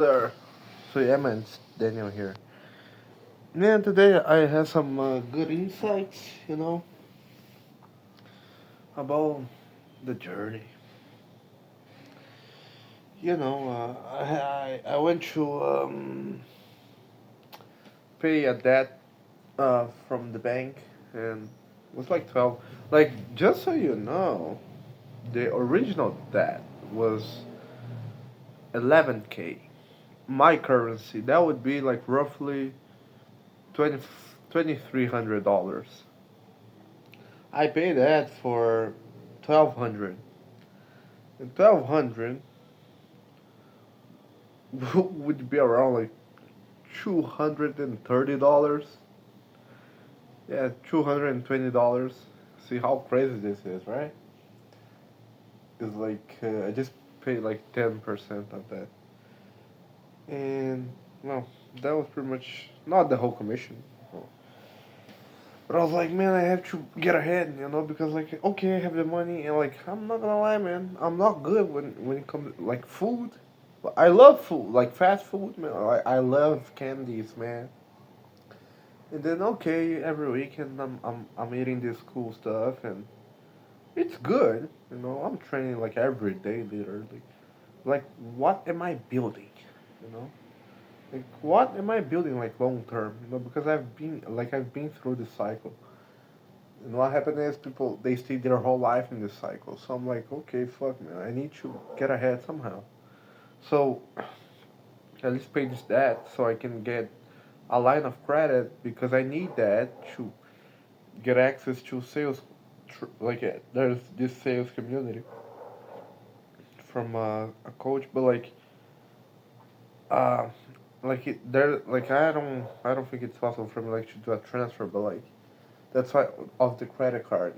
There. So yeah, man, it's Daniel here. Man, today I have some good insights, about the journey. I went to pay a debt from the bank, and it was like 12. Like, just so you know, the original debt was 11K. My currency, that would be like roughly 20, $2,300. I paid that for 1,200. And 1,200 would be around like $230. Yeah, $220. See how crazy this is, right? It's like I just paid like 10% of that, and well, that was pretty much not the whole commission. But I was like, man, I have to get ahead, because like, okay, I have the money, and like, I'm not gonna lie, man, I'm not good when it comes to, like, food. I love food, like fast food, man. I love candies, man. And then okay, every weekend I'm eating this cool stuff, and it's good, I'm training like every day, literally. Like, what am I building, you know? Like, what am I building like long term? Because I've been through this cycle. And what happened is people they stay their whole life in this cycle. So I'm like, okay, fuck, man, I need to get ahead somehow. So at least pay this debt so I can get a line of credit because I need that to get access to sales. There's this sales community from a coach, but uh, I don't think it's possible for me like to do a transfer, but like that's why of the credit card,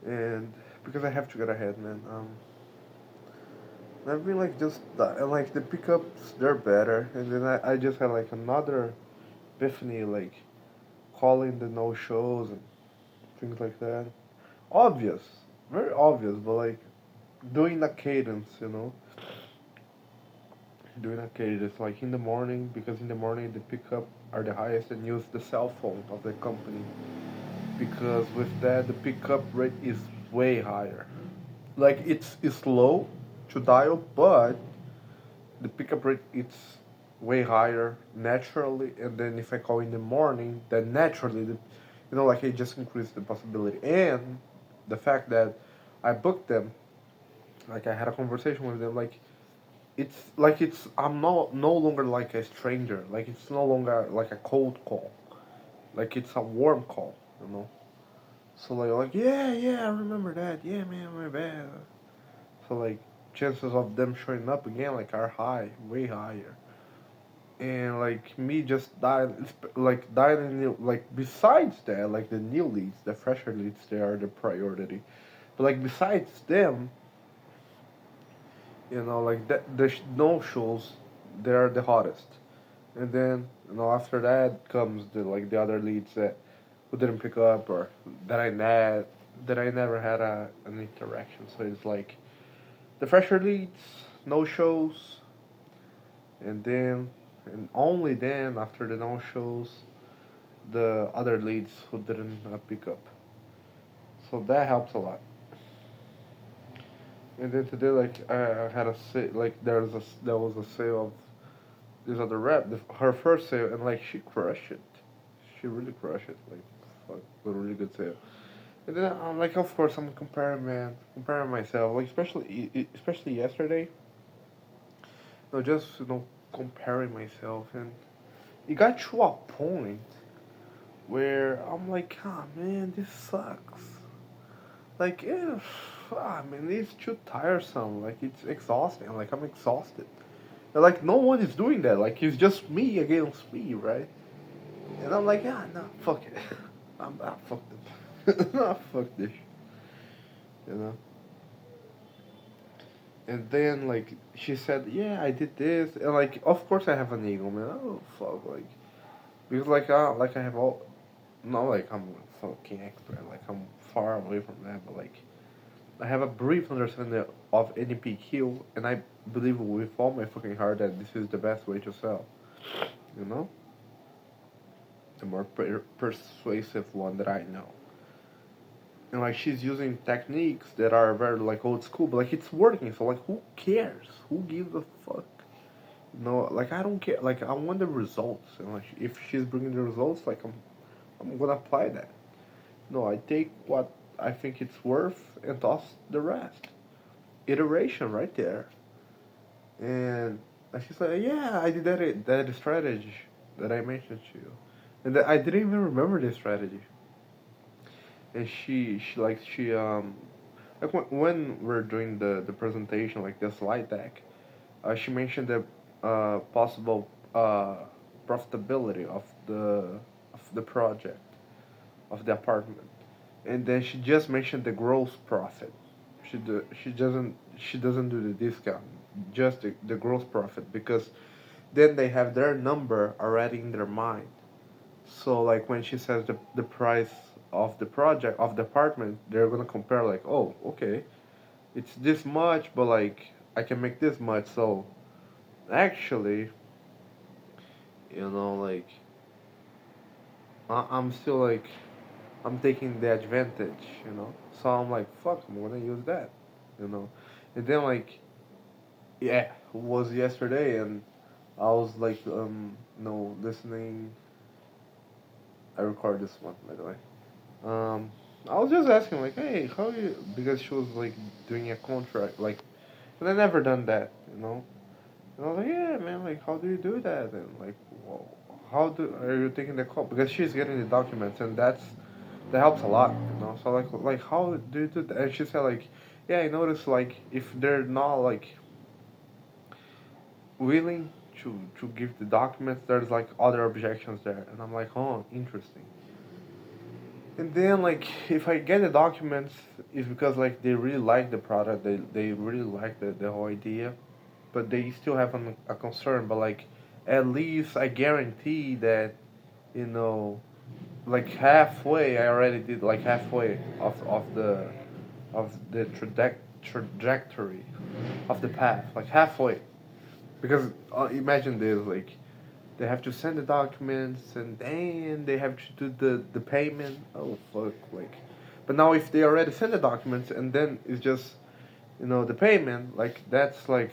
and because I have to get ahead, man. I've been like just and like the pickups, they're better, and then I just had like another epiphany, like calling the no shows and things like that. Obvious, very obvious, but like doing a cadence, doing a cadence like in the morning because in the morning the pickup are the highest and use the cell phone of the company because with that the pickup rate is way higher. Like it's low to dial, but the pickup rate it's way higher naturally, and then if I call in the morning, then naturally like it just increases the possibility and the fact that I booked them, like I had a conversation with them, it's I'm no longer like a stranger, like it's no longer like a cold call, like it's a warm call, so like yeah I remember that, yeah man, my bad. So like chances of them showing up again like are high, way higher. And like me just dialing like besides that, like the new leads, the fresher leads, they are the priority. But like besides them, like the no shows, they are the hottest. And then after that comes the other leads that who didn't pick up or that I never had an interaction. So it's like the fresher leads, no shows, and then and only then after the no shows, the other leads who didn't pick up. So that helps a lot. And then today, like I had a sale, like there was a sale of this other rep, her first sale, and like she crushed it. She really crushed it. Like, fuck, a really good sale. And then I'm like, of course, I'm comparing, man, comparing myself, like especially yesterday. Just comparing myself, and it got to a point where I'm like, ah, man, this sucks. Like, I mean, it's too tiresome. Like, it's exhausting. Like, I'm exhausted. And, like, no one is doing that. Like, it's just me against me, right? And I'm like, ah, no, fuck it. Fuck this. Nah, fuck this. You know? And then, like, she said, yeah, I did this. And, like, of course I have an ego, man. Oh, fuck. Like, because, like I have all. Not like I'm a fucking expert. Like, I'm far away from that. But, like, I have a brief understanding of NPQ, and I believe with all my fucking heart that this is the best way to sell. You know, the more persuasive one that I know. And like she's using techniques that are very like old school, but like it's working. So like, who cares? Who gives a fuck? No, like I don't care. Like I want the results, and like if she's bringing the results, like I'm gonna apply that. No, I take what I think it's worth and toss the rest. Iteration right there. And she's like, yeah, I did that strategy that I mentioned to you, and I didn't even remember the strategy. And she like when we're doing the presentation, like the slide deck, she mentioned the possible profitability of the project of the apartment, and then she just mentioned the gross profit. She doesn't do the discount, just the gross profit, because then they have their number already in their mind. So like when she says the price of the project of the apartment, they're gonna compare like, oh, okay, it's this much, but like I can make this much. So actually, like I'm still like I'm taking the advantage, So I'm like, fuck, I'm gonna use that, you know. And then like, yeah, it was yesterday, and I was like, listening. I record this one, by the way. I was just asking, like, hey, how you? Because she was like doing a contract, like, and I never done that, And I was like, yeah, man, like, how do you do that? And like, well, how do are you taking the call? Because she's getting the documents, and that helps a lot. So like, how do you do that? And she said like, yeah, I noticed like if they're not like willing to give the documents, there's like other objections there, and I'm like, oh, interesting. And then like if I get the documents, it's because like they really like the product, they really like the whole idea, but they still have a concern. But like at least I guarantee that you know like halfway I already did like halfway of the trajectory of the path, like halfway. Because imagine this, like they have to send the documents and then they have to do the payment. Oh fuck, like. But now if they already send the documents and then it's just the payment, like that's like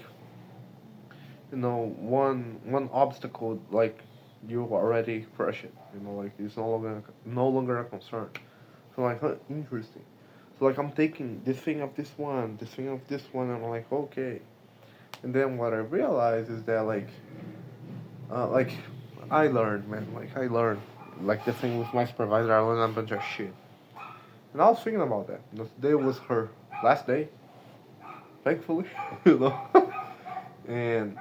one obstacle, like you already crush it. Like it's no longer a concern. So like, huh, interesting. So like I'm taking this thing of this thing of this one, and I'm like, okay. And then what I realize is that like I learned, man. Like I learned, like the thing with my supervisor, I learned a bunch of shit. And I was thinking about that. Today was her last day, thankfully, you know. And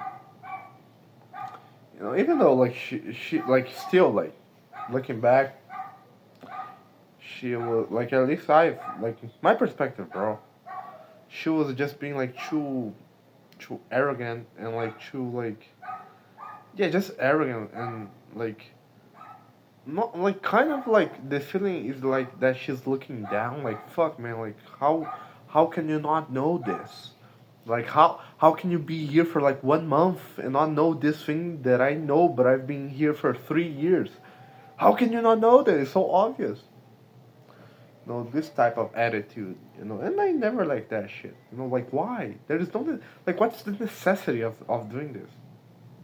even though like she like still like looking back, she was like at least I like my perspective, bro. She was just being like too arrogant and like too like yeah, just arrogant and like not like kind of like the feeling is like that she's looking down. Like fuck, man. Like how can you not know this? Like how can you be here for like 1 month and not know this thing that I know, but I've been here for 3 years? How can you not know that? It's so obvious. This type of attitude, and I never like that shit. Like why? There is no like what's the necessity of doing this?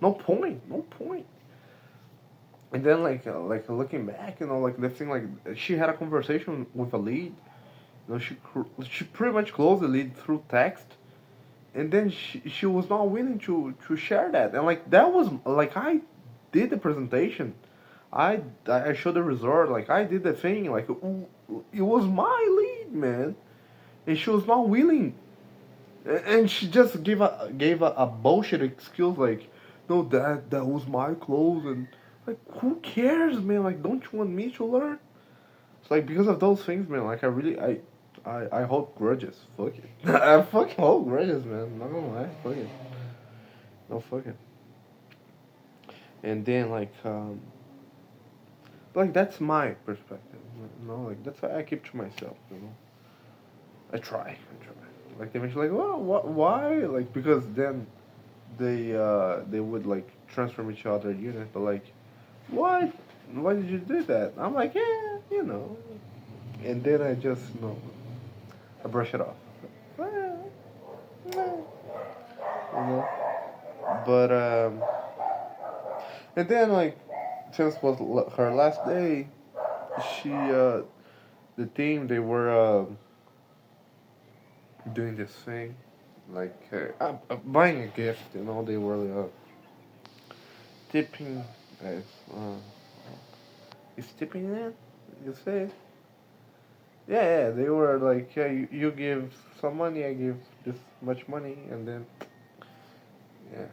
No point. No point. And then like looking back, like the thing like she had a conversation with a lead. She pretty much closed the lead through text, and then she was not willing to share that. And like that was like I did the presentation, I showed the result, like I did the thing, like it was my lead, man, and she was not willing, and she just gave a bullshit excuse like, no, that was my clothes, and like who cares, man? Like don't you want me to learn? It's like because of those things, man. Like I really I hold grudges. Fuck it. I fucking hold grudges, man. I'm not gonna lie. Fuck it. No, fuck it. And then like that's my perspective. Like that's why I keep to myself. I try. Like they mention like, well, why? Like because then they would like transform each other unit, but like, what? Why did you do that? I'm like, yeah, and then I just I brush it off. Well, you know, but and then like since was her last day, she the team they were doing this thing like buying a gift. They were tipping as is tipping it? You say? Yeah, they were like, yeah, you give some money, I give this much money, and then yeah,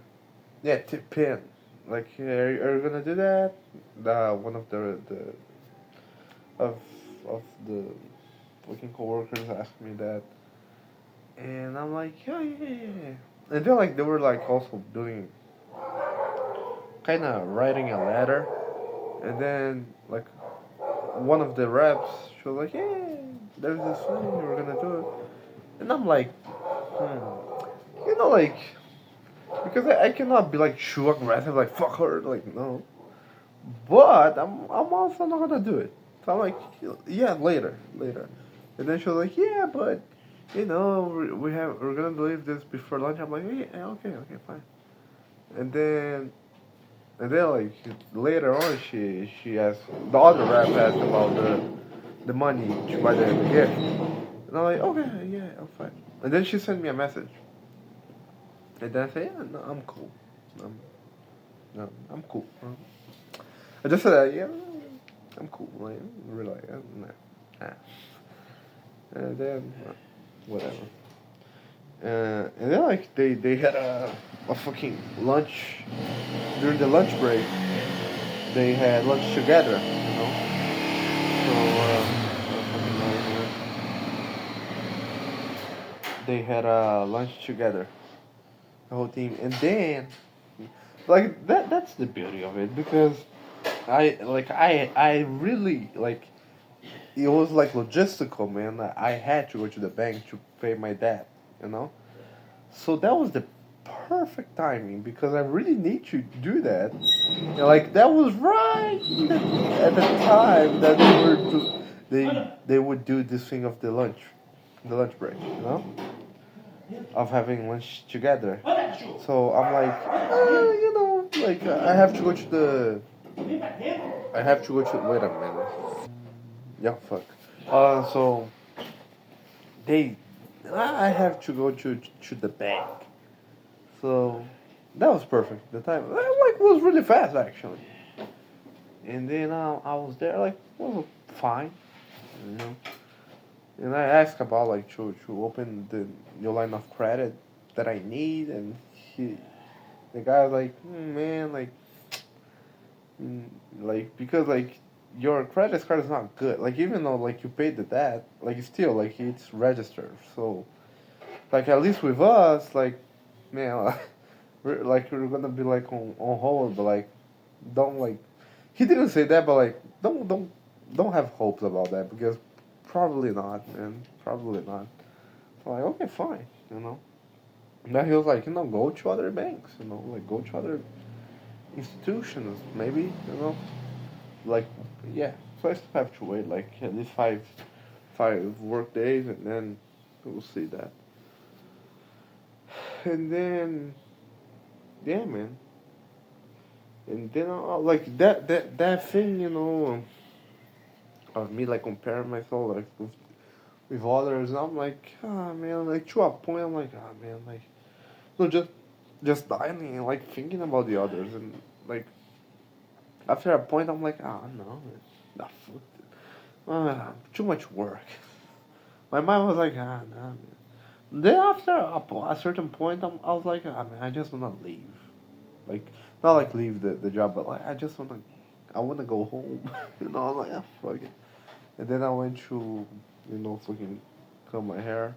yeah, tip in. Like, yeah, are you gonna do that? One of the of of the working coworkers asked me that, and I'm like, yeah, yeah, yeah, yeah. And they were like also doing kind of writing a letter, and then like one of the reps, she was like, yeah, there's this thing, we're gonna do it, and I'm like, like because I cannot be like too aggressive, like fuck her, like no, but I'm also not gonna do it. So I'm like, yeah, later, and then she was like, yeah, but we're gonna leave this before lunch. I'm like, yeah, okay, fine. And then like later on, she asked the other rep asked about the money to buy the gift, and I'm like, okay, yeah, I'm fine. And then she sent me a message, and then I say, yeah, no, I'm cool. I'm, no, I'm cool. I just said, yeah, I'm cool. Like, really, nah. And then, whatever. And then, like, they had a fucking lunch. During the lunch break, they had lunch together. So, they had lunch together, the whole team. And then, like, that's the beauty of it, because I really, like, it was like logistical, man. I had to go to the bank to pay my debt, you know? So that was the perfect timing because I really need to do that. Like that was right at the time that they would do this thing of the lunch break, of having lunch together. So I'm like, like I have to go to I have to go to. Wait a minute. Yeah, fuck. So they, I have to go to the bank. So that was perfect. The time like was really fast actually. And then I was there like well fine, you know. And I asked about like to open the new line of credit that I need, and the guy was like, man, mm, like because like your credit card is not good. Like even though like you paid the debt, like it's still like it's registered. So like at least with us, like man, we're gonna be like on hold, but like don't like he didn't say that, but like don't have hopes about that because probably not, man, probably not. So like okay, fine, you know. And then he was like, go to other banks, like go to other institutions, maybe, like yeah. So I still have to wait like at least five work days, and then we'll see that. And then yeah, man. And then like that thing, of me like comparing myself like with others. I'm like, ah man, like to a point, I'm like, ah man, like no, just dying and like thinking about the others, and like after a point, I'm like, ah no, man, nah, fuck it. Too much work. My mind was like, ah no, man. Then after a certain point, I was like, ah man, I just wanna leave. Like not like leave the job, but like I wanna go home. I'm like, ah fuck it. And then I went to, fucking cut my hair.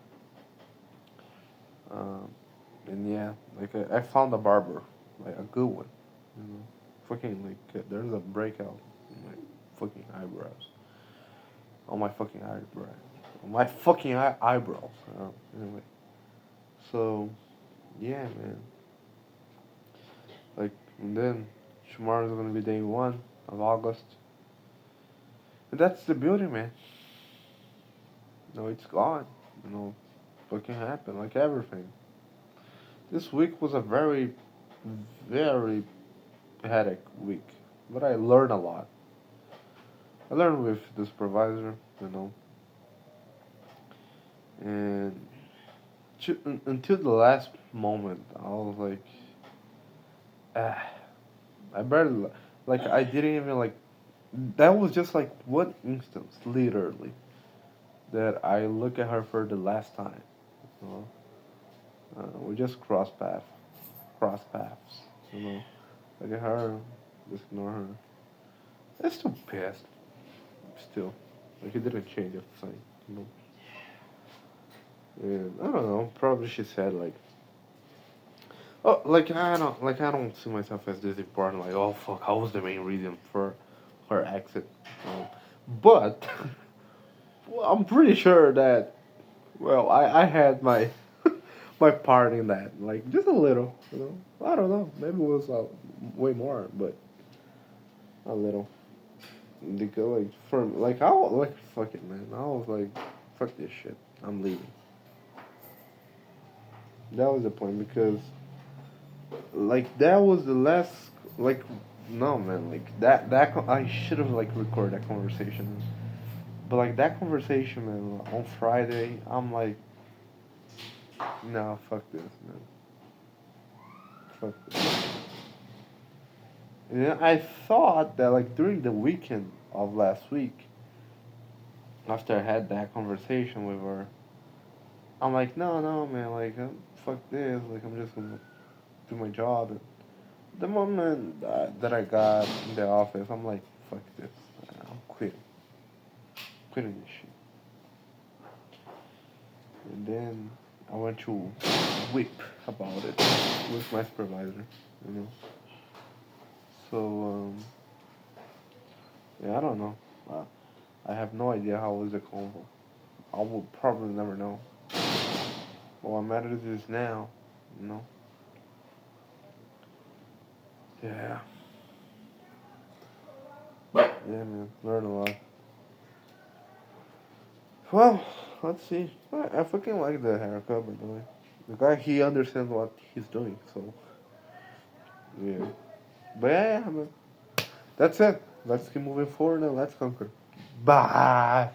Um, and yeah, like I found a barber, like a good one. You know, fucking like there's a breakout in my fucking eyebrows, on my fucking eyebrows, on my fucking eyebrows. Anyway, so yeah, man. And then tomorrow's gonna be day 1 of August. And that's the beauty, man. It's gone. What can happen? Like everything. This week was a very, very headache week. But I learned a lot. I learned with the supervisor, and until the last moment, I was like, ah, I barely, like, I didn't even, like, that was just like one instance, literally, that I look at her for the last time. You know, we just cross paths. Look at her, just ignore her. I'm still pissed, still, like it didn't change a thing. You know, and I don't know. Probably she said like, oh, like I don't see myself as this important. Like, oh fuck, I was the main reason for her exit. But well, I'm pretty sure that well, I had my my part in that, like just a little. I don't know. Maybe it was way more, but a little. Because like for like I was like fuck it, man. I was like, fuck this shit. I'm leaving. That was the point because like that was the last like no man like I should have like recorded that conversation, but like that conversation man on Friday I'm like no fuck this man, fuck this. And I thought that like during the weekend of last week after I had that conversation with her I'm like no man like fuck this like I'm just gonna do my job. The moment that I got in the office, I'm like, fuck this. I'm quitting. Quitting this shit. And then I went to whip about it with my supervisor, you know. So, yeah, I don't know. I have no idea how was the convo. I will probably never know. But what matters is now, you know. Yeah. Yeah, man. Learn a lot. Well, let's see. I fucking like the haircut, by the way. The guy, he understands what he's doing, so yeah. But yeah, man. That's it. Let's keep moving forward and let's conquer. Bye.